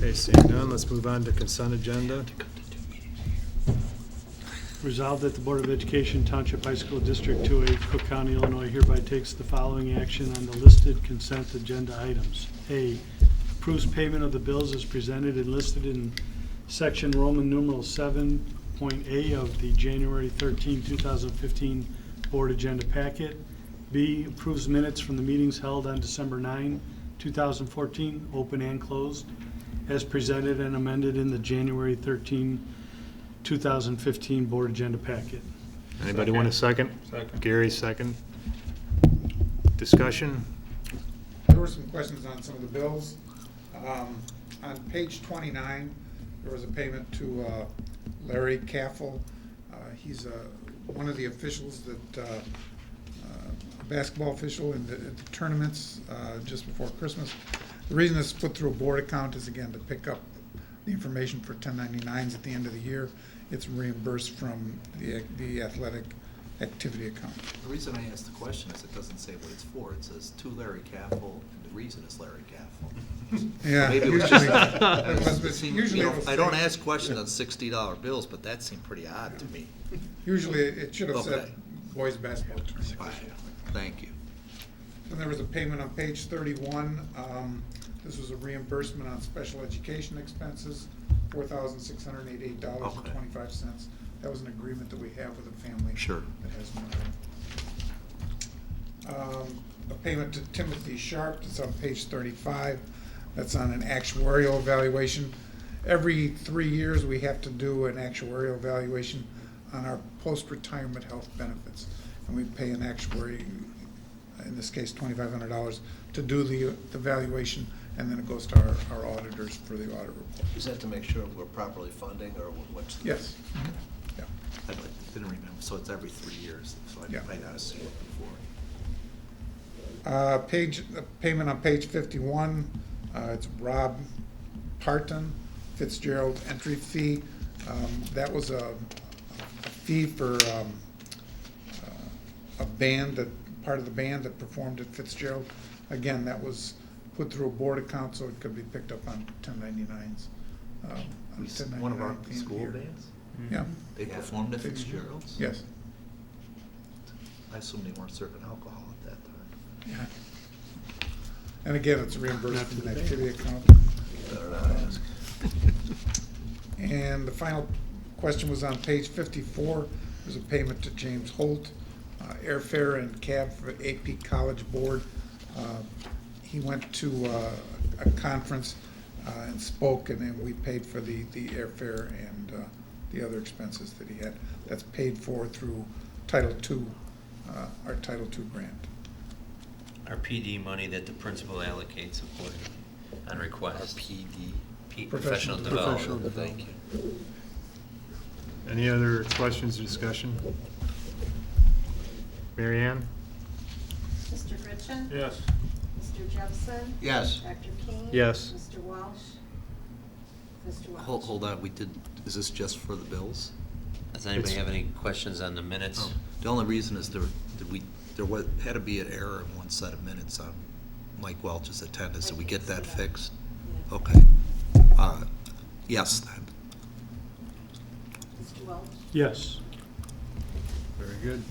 Okay, seeing none, let's move on to consent agenda. Resolved that the Board of Education, Township High School District 2A, Cook County, Illinois hereby takes the following action on the listed consent agenda items. A, approves payment of the bills as presented and listed in section Roman numeral 7.A of the January 13, 2015 Board Agenda Packet. B, approves minutes from the meetings held on December 9, 2014, open and closed, as presented and amended in the January 13, 2015 Board Agenda Packet. Anybody want a second? Second. Gary, second. Discussion? There were some questions on some of the bills. On page 29, there was a payment to Larry Caffel. He's one of the officials that, a basketball official in the tournaments just before Christmas. The reason it's put through a board account is, again, to pick up the information for 1099s at the end of the year. It's reimbursed from the athletic activity account. The reason I asked the question is it doesn't say what it's for. It says to Larry Caffel, and the reason is Larry Caffel. Yeah. Maybe it was usually- just, it seemed, usually you know, it'll I don't say- ask questions on $60 bills, but that seemed pretty odd to me. Usually it should have said Okay. boys basketball tournament. Fine. Thank you. And there was a payment on page 31. This was a reimbursement on special education expenses, $4,688.25. That was an agreement that we have with a family Sure. that has money. A payment to Timothy Sharp, that's on page 35. That's on an actuarial evaluation. Every 3 years, we have to do an actuarial evaluation on our post-retirement health benefits. And we pay an actuary, in this case $2,500, to do the valuation, and then it goes to our auditors for the audit report. Is that to make sure we're properly funding, or what's? Yes. Yeah. I didn't remember, so it's every 3 years, so I Yeah. might not have seen it before. Payment on page 51, it's Rob Parton, Fitzgerald entry fee. That was a fee for a band, part of the band that performed at Fitzgerald. Again, that was put through a board account, so it could be picked up on 1099s. One of our 1099 school here. bands? Yeah, They performed at Fitzgerald's? yes. I assume they weren't serving alcohol at that time. Yeah. And again, it's reimbursed from an activity account. Better not ask. And the final question was on page 54. There's a payment to James Holt, airfare and cab for AP College Board. He went to a conference and spoke, and then we paid for the airfare and the other expenses that he had. That's paid for through Title II, our Title II grant. Our PD money that the principal allocates accordingly on request. PD. Professional Professional development. Thank you. Any other questions or discussion? Mary Ann? Mr. Gritchen? Yes. Mr. Jefferson? Yes. Dr. King? Yes. Mr. Walsh? Mr. Welch? Hold on, is this just for the bills? Does anybody have any questions on the minutes? Oh, the only reason is there had to be an error in one set of minutes on Mike Welch's attendance. Did we get that fixed? Yeah. Okay. Yes, then. Mr. Welch? Yes. Very good.